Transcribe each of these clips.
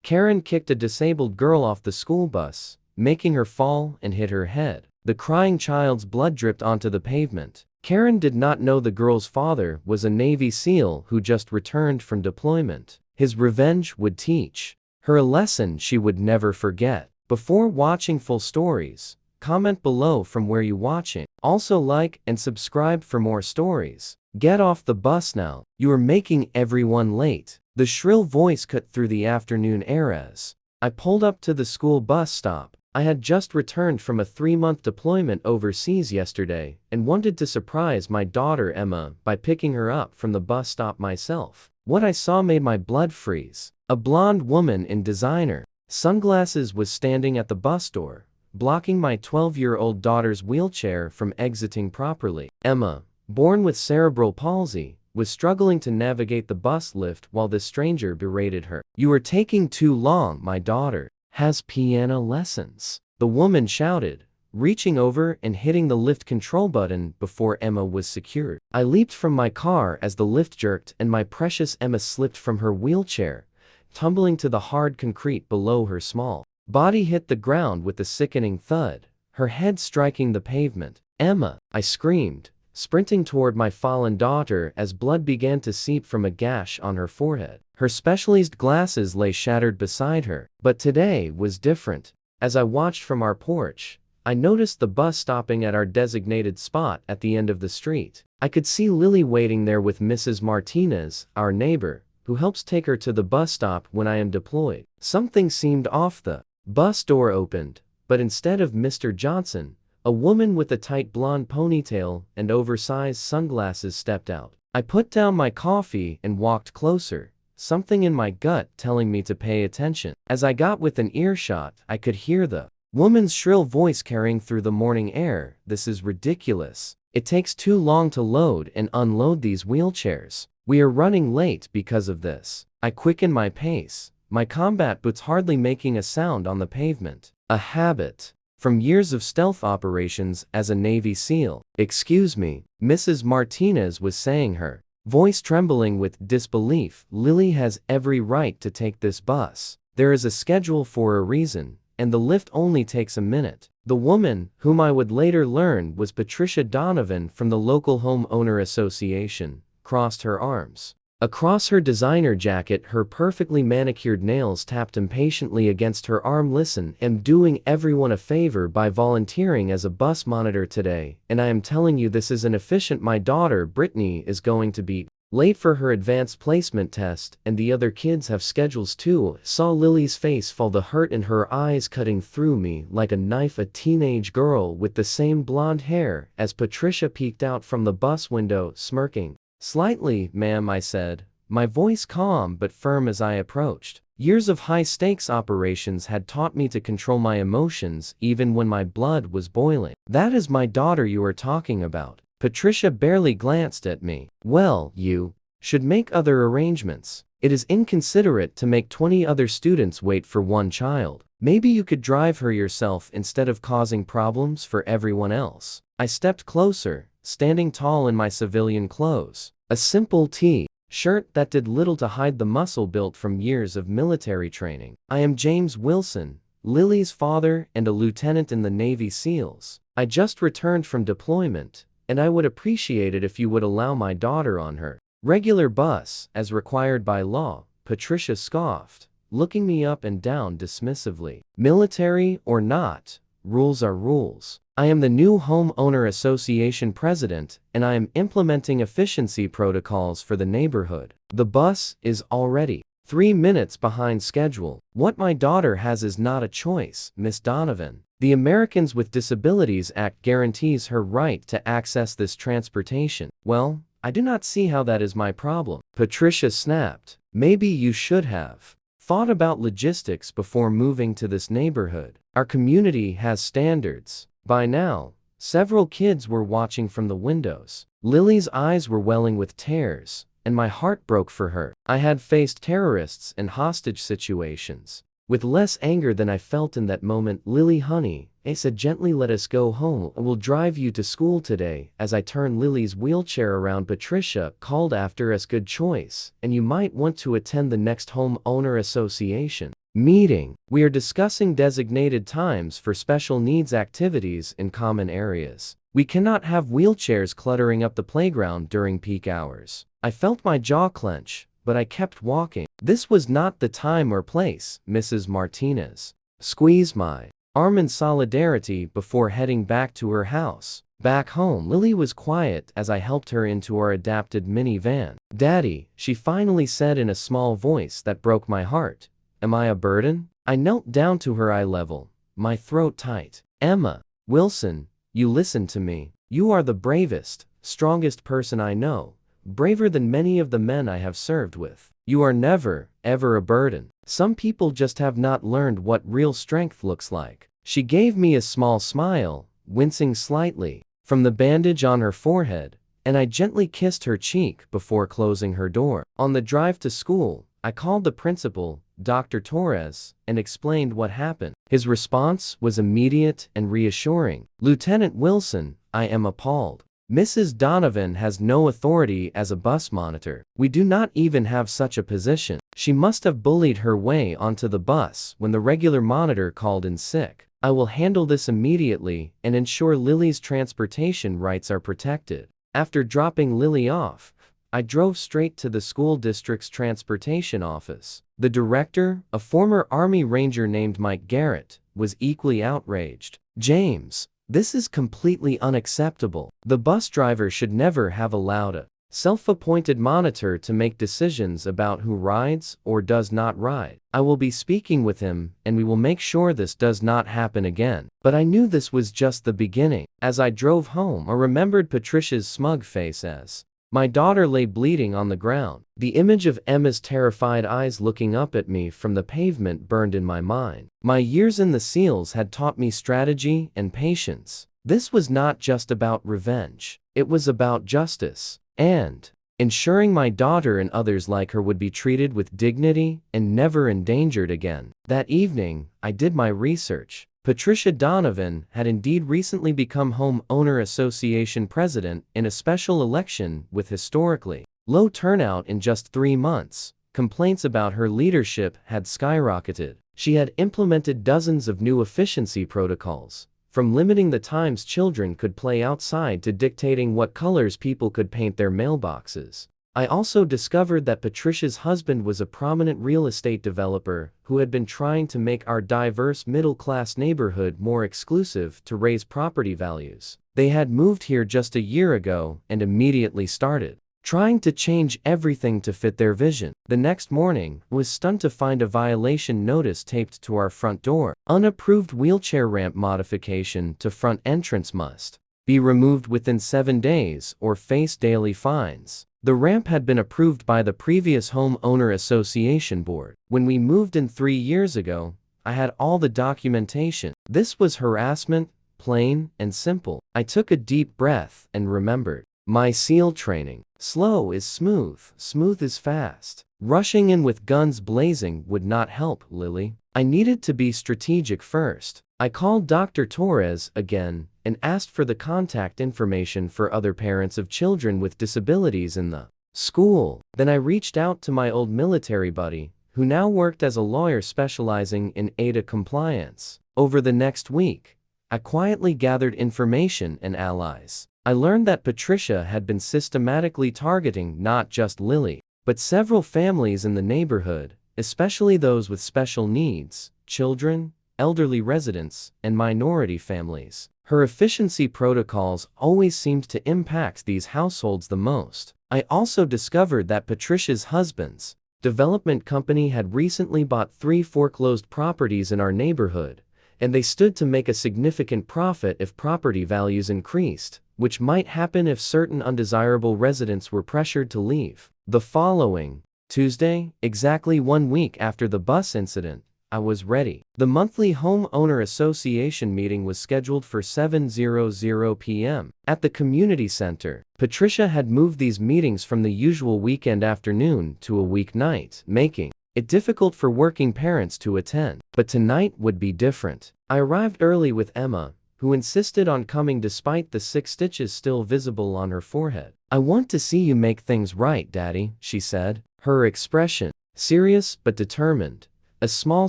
Karen kicked a disabled girl off the school bus, making her fall and hit her head. The crying child's blood dripped onto the pavement. Karen did not know the girl's father was a Navy SEAL who just returned from deployment. His revenge would teach her a lesson she would never forget. Before watching full stories, comment below from where you watching. Also like and subscribe for more stories. Get off the bus now. You are making everyone late. The shrill voice cut through the afternoon air as I pulled up to the school bus stop. I had just returned from a 3-month deployment overseas yesterday and wanted to surprise my daughter Emma by picking her up from the bus stop myself. What I saw made my blood freeze. A blonde woman in designer sunglasses was standing at the bus door, blocking my 12-year-old daughter's wheelchair from exiting properly. Emma, born with cerebral palsy, was struggling to navigate the bus lift while the stranger berated her. "You are taking too long, my daughter has piano lessons," the woman shouted, reaching over and hitting the lift control button before Emma was secured. I leaped from my car as the lift jerked and my precious Emma slipped from her wheelchair, tumbling to the hard concrete below her small body hit the ground with a sickening thud, her head striking the pavement. "Emma!" I screamed, sprinting toward my fallen daughter as blood began to seep from a gash on her forehead. Her specialized glasses lay shattered beside her. But today was different. As I watched from our porch, I noticed the bus stopping at our designated spot at the end of the street. I could see Lily waiting there with Mrs. Martinez, our neighbor, who helps take her to the bus stop when I am deployed. Something seemed off. The bus door opened, but instead of Mr. Johnson, a woman with a tight blonde ponytail and oversized sunglasses stepped out. I put down my coffee and walked closer, something in my gut telling me to pay attention. As I got within earshot, I could hear the woman's shrill voice carrying through the morning air. "This is ridiculous. It takes too long to load and unload these wheelchairs. We are running late because of this." I quickened my pace, my combat boots hardly making a sound on the pavement. A habit from years of stealth operations as a Navy SEAL. "Excuse me," Mrs. Martinez was saying, her voice trembling with disbelief. "Lily has every right to take this bus. There is a schedule for a reason, and the lift only takes a minute." The woman, whom I would later learn was Patricia Donovan from the local homeowner association, crossed her arms across her designer jacket. Her perfectly manicured nails tapped impatiently against her arm. "Listen, I'm doing everyone a favor by volunteering as a bus monitor today, and I am telling you this is inefficient. My daughter Brittany is going to be late for her advanced placement test, and the other kids have schedules too." Saw Lily's face fall, the hurt in her eyes cutting through me like a knife. A teenage girl with the same blonde hair as Patricia peeked out from the bus window, smirking slightly. "Ma'am," I said, my voice calm but firm as I approached. Years of high-stakes operations had taught me to control my emotions even when my blood was boiling. "That is my daughter you are talking about." Patricia barely glanced at me. "Well, you should make other arrangements. It is inconsiderate to make 20 other students wait for one child. Maybe you could drive her yourself instead of causing problems for everyone else." I stepped closer, standing tall in my civilian clothes, a simple T-shirt that did little to hide the muscle built from years of military training. "I am James Wilson, Lily's father and a lieutenant in the Navy SEALs. I just returned from deployment, and I would appreciate it if you would allow my daughter on her regular bus, as required by law." Patricia scoffed, looking me up and down dismissively. "Military or not, rules are rules. I am the new homeowner association president, and I am implementing efficiency protocols for the neighborhood. The bus is already 3 minutes behind schedule. What my daughter has is not a choice, Miss Donovan. The Americans with Disabilities Act guarantees her right to access this transportation." "Well, I do not see how that is my problem," Patricia snapped. "Maybe you should have thought about logistics before moving to this neighborhood. Our community has standards." By now, several kids were watching from the windows. Lily's eyes were welling with tears, and my heart broke for her. I had faced terrorists and hostage situations with less anger than I felt in that moment. "Lily, honey," I said gently, "let us go home. I will drive you to school today." As I turned Lily's wheelchair around, Patricia called after us, "Good choice, and you might want to attend the next homeowner association." Meeting. We are discussing designated times for special needs activities in common areas. We cannot have wheelchairs cluttering up the playground during peak hours. I felt my jaw clench, but I kept walking. This was not the time or place, Mrs. Martinez. Squeeze my arm in solidarity before heading back to her house. Back home, Lily was quiet as I helped her into our adapted minivan. Daddy, she finally said in a small voice that broke my heart. Am I a burden? I knelt down to her eye level, my throat tight. Emma Wilson, you listen to me. You are the bravest, strongest person I know, braver than many of the men I have served with. You are never, ever a burden. Some people just have not learned what real strength looks like. She gave me a small smile, wincing slightly from the bandage on her forehead, and I gently kissed her cheek before closing her door. On the drive to school, I called the principal, Dr. Torres, and explained what happened. His response was immediate and reassuring. Lieutenant Wilson, I am appalled. Mrs. Donovan has no authority as a bus monitor. We do not even have such a position. She must have bullied her way onto the bus when the regular monitor called in sick. I will handle this immediately and ensure Lily's transportation rights are protected. After dropping Lily off, I drove straight to the school district's transportation office. The director, a former Army Ranger named Mike Garrett, was equally outraged. James, this is completely unacceptable. The bus driver should never have allowed a self-appointed monitor to make decisions about who rides or does not ride. I will be speaking with him, and we will make sure this does not happen again. But I knew this was just the beginning. As I drove home, I remembered Patricia's smug face as my daughter lay bleeding on the ground. The image of Emma's terrified eyes looking up at me from the pavement burned in my mind. My years in the SEALs had taught me strategy and patience. This was not just about revenge. It was about justice and ensuring my daughter and others like her would be treated with dignity and never endangered again. That evening, I did my research. Patricia Donovan had indeed recently become Homeowner Association president in a special election with historically low turnout in just 3 months. Complaints about her leadership had skyrocketed. She had implemented dozens of new efficiency protocols, from limiting the times children could play outside to dictating what colors people could paint their mailboxes. I also discovered that Patricia's husband was a prominent real estate developer who had been trying to make our diverse middle-class neighborhood more exclusive to raise property values. They had moved here just a year ago and immediately started trying to change everything to fit their vision. The next morning, I was stunned to find a violation notice taped to our front door. Unapproved wheelchair ramp modification to front entrance must be removed within 7 days or face daily fines. The ramp had been approved by the previous homeowner association board. When we moved in 3 years ago, I had all the documentation. This was harassment, plain and simple. I took a deep breath and remembered my SEAL training. Slow is smooth, smooth is fast. Rushing in with guns blazing would not help, Lily. I needed to be strategic first. I called Dr. Torres again and asked for the contact information for other parents of children with disabilities in the school. Then I reached out to my old military buddy, who now worked as a lawyer specializing in ADA compliance. Over the next week, I quietly gathered information and allies. I learned that Patricia had been systematically targeting not just Lily, but several families in the neighborhood, especially those with special needs, children, elderly residents, and minority families. Her efficiency protocols always seemed to impact these households the most. I also discovered that Patricia's husband's development company had recently bought 3 foreclosed properties in our neighborhood, and they stood to make a significant profit if property values increased, which might happen if certain undesirable residents were pressured to leave. The following Tuesday, exactly 1 week after the bus incident, I was ready. The monthly homeowner association meeting was scheduled for 7:00 p.m. at the community center. Patricia had moved these meetings from the usual weekend afternoon to a weeknight, making it difficult for working parents to attend. But tonight would be different. I arrived early with Emma, who insisted on coming despite the 6 stitches still visible on her forehead. "I want to see you make things right, Daddy," she said, her expression serious but determined, a small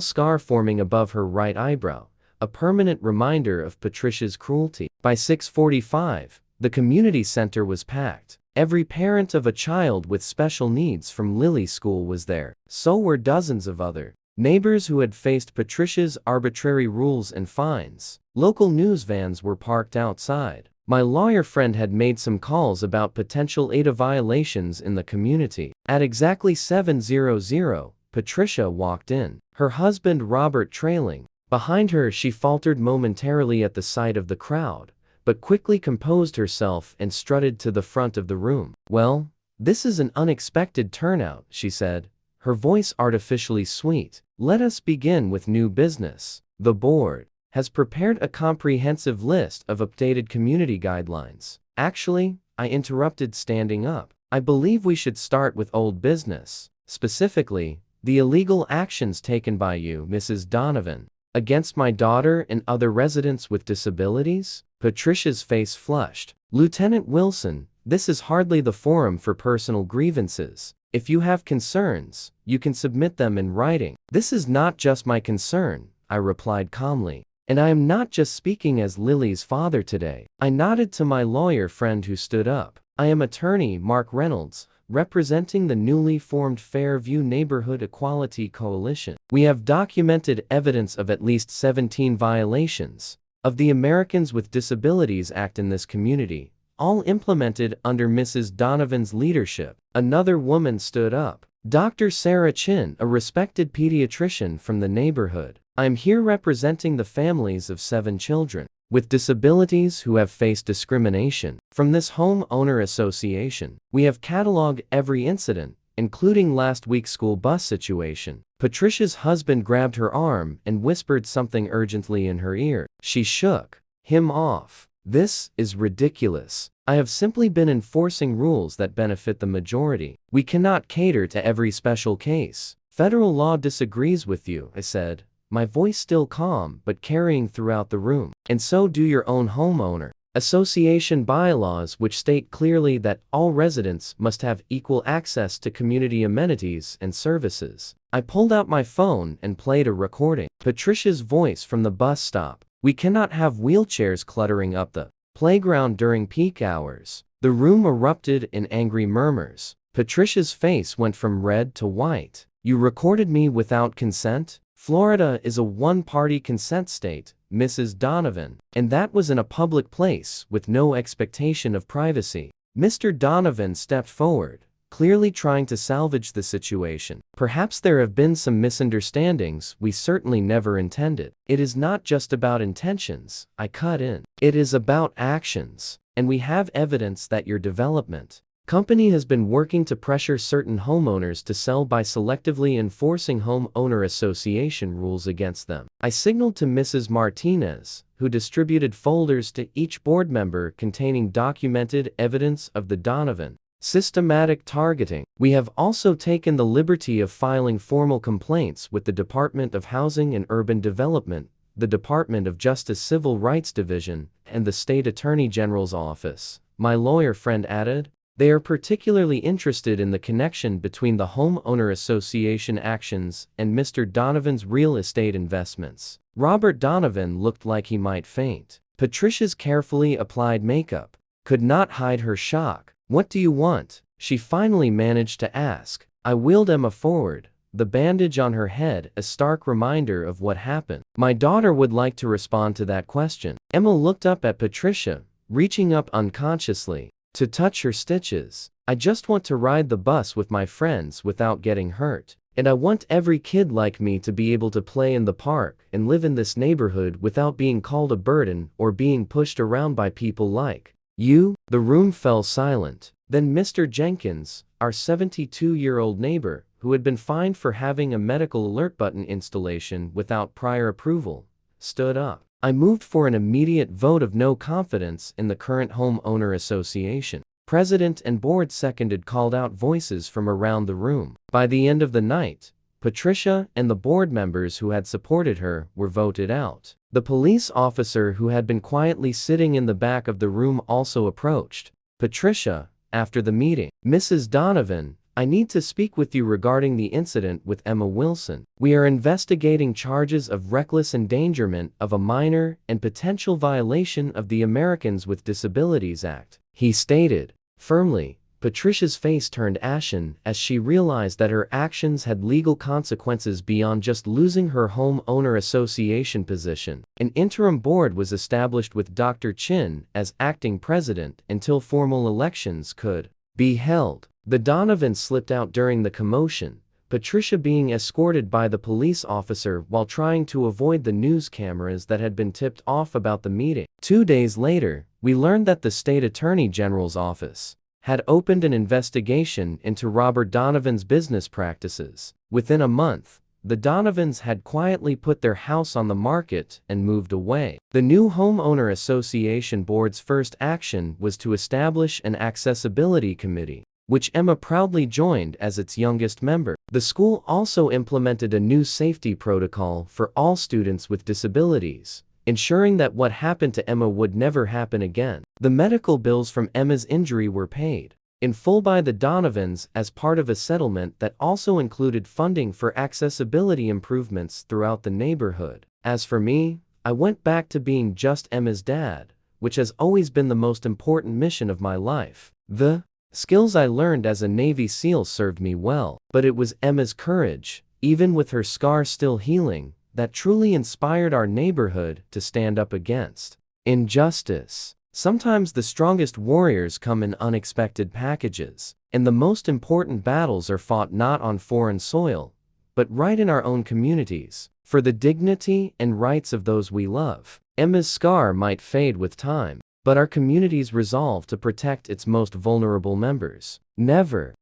scar forming above her right eyebrow, a permanent reminder of Patricia's cruelty. By 6:45, the community center was packed. Every parent of a child with special needs from Lily's school was there. So were dozens of other neighbors who had faced Patricia's arbitrary rules and fines. Local news vans were parked outside. My lawyer friend had made some calls about potential HOA violations in the community. At exactly 7:00, Patricia walked in, her husband Robert trailing. Behind her, she faltered momentarily at the sight of the crowd, but quickly composed herself and strutted to the front of the room. "Well, this is an unexpected turnout," she said, her voice artificially sweet. "Let us begin with new business. The board has prepared a comprehensive list of updated community guidelines." "Actually," I interrupted, standing up, "I believe we should start with old business, specifically, the illegal actions taken by you, Mrs. Donovan, against my daughter and other residents with disabilities." Patricia's face flushed. "Lieutenant Wilson, this is hardly the forum for personal grievances. If you have concerns, you can submit them in writing." "This is not just my concern," I replied calmly. "And I am not just speaking as Lily's father today." I nodded to my lawyer friend who stood up. "I am attorney Mark Reynolds, representing the newly formed Fairview Neighborhood Equality Coalition. We have documented evidence of at least 17 violations of the Americans with Disabilities Act in this community, all implemented under Mrs. Donovan's leadership." Another woman stood up. "Dr. Sarah Chin, a respected pediatrician from the neighborhood. I am here representing the families of 7 children with disabilities who have faced discrimination from this homeowner association. We have cataloged every incident, including last week's school bus situation." Patricia's husband grabbed her arm and whispered something urgently in her ear. She shook him off. "This is ridiculous. I have simply been enforcing rules that benefit the majority. We cannot cater to every special case. Federal law disagrees with you," I said, my voice still calm but carrying throughout the room. "And so do your own homeowner association bylaws, which state clearly that all residents must have equal access to community amenities and services." I pulled out my phone and played a recording. Patricia's voice from the bus stop. "We cannot have wheelchairs cluttering up the playground during peak hours." The room erupted in angry murmurs. Patricia's face went from red to white. "You recorded me without consent? Florida is a one-party consent state, Mrs. Donovan, and that was in a public place with no expectation of privacy." Mr. Donovan stepped forward, clearly trying to salvage the situation. "Perhaps there have been some misunderstandings we certainly never intended." "It is not just about intentions," I cut in. "It is about actions. And we have evidence that your development company has been working to pressure certain homeowners to sell by selectively enforcing homeowner association rules against them." I signaled to Mrs. Martinez, who distributed folders to each board member containing documented evidence of the Donovan systematic targeting. "We have also taken the liberty of filing formal complaints with the Department of Housing and Urban Development, the Department of Justice Civil Rights Division, and the State Attorney General's Office," my lawyer friend added. "They are particularly interested in the connection between the homeowner association actions and Mr. Donovan's real estate investments." Robert Donovan looked like he might faint. Patricia's carefully applied makeup could not hide her shock. "What do you want?" she finally managed to ask. I wheeled Emma forward, the bandage on her head a stark reminder of what happened. "My daughter would like to respond to that question." Emma looked up at Patricia, reaching up unconsciously to touch her stitches. "I just want to ride the bus with my friends without getting hurt. And I want every kid like me to be able to play in the park and live in this neighborhood without being called a burden or being pushed around by people like you." The room fell silent. Then Mr. Jenkins, our 72-year-old neighbor, who had been fined for having a medical alert button installation without prior approval, stood up. I moved for an immediate vote of no confidence in the current homeowner association. President and board seconded called out voices from around the room. By the end of the night, Patricia and the board members who had supported her were voted out. The police officer who had been quietly sitting in the back of the room also approached Patricia after the meeting. "Mrs. Donovan, I need to speak with you regarding the incident with Emma Wilson. We are investigating charges of reckless endangerment of a minor and potential violation of the Americans with Disabilities Act," he stated. Firmly, Patricia's face turned ashen as she realized that her actions had legal consequences beyond just losing her homeowner association position. An interim board was established with Dr. Chin as acting president until formal elections could be held. The Donovans slipped out during the commotion, Patricia being escorted by the police officer while trying to avoid the news cameras that had been tipped off about the meeting. 2 days later, we learned that the state attorney general's office had opened an investigation into Robert Donovan's business practices. Within a month, the Donovans had quietly put their house on the market and moved away. The new homeowner association board's first action was to establish an accessibility committee, which Emma proudly joined as its youngest member. The school also implemented a new safety protocol for all students with disabilities, ensuring that what happened to Emma would never happen again. The medical bills from Emma's injury were paid in full by the Donovans as part of a settlement that also included funding for accessibility improvements throughout the neighborhood. As for me, I went back to being just Emma's dad, which has always been the most important mission of my life. The skills I learned as a Navy SEAL served me well, but it was Emma's courage, even with her scar still healing, that truly inspired our neighborhood to stand up against injustice. Sometimes the strongest warriors come in unexpected packages, and the most important battles are fought not on foreign soil, but right in our own communities, for the dignity and rights of those we love. Emma's scar might fade with time, but our community's resolve to protect its most vulnerable members never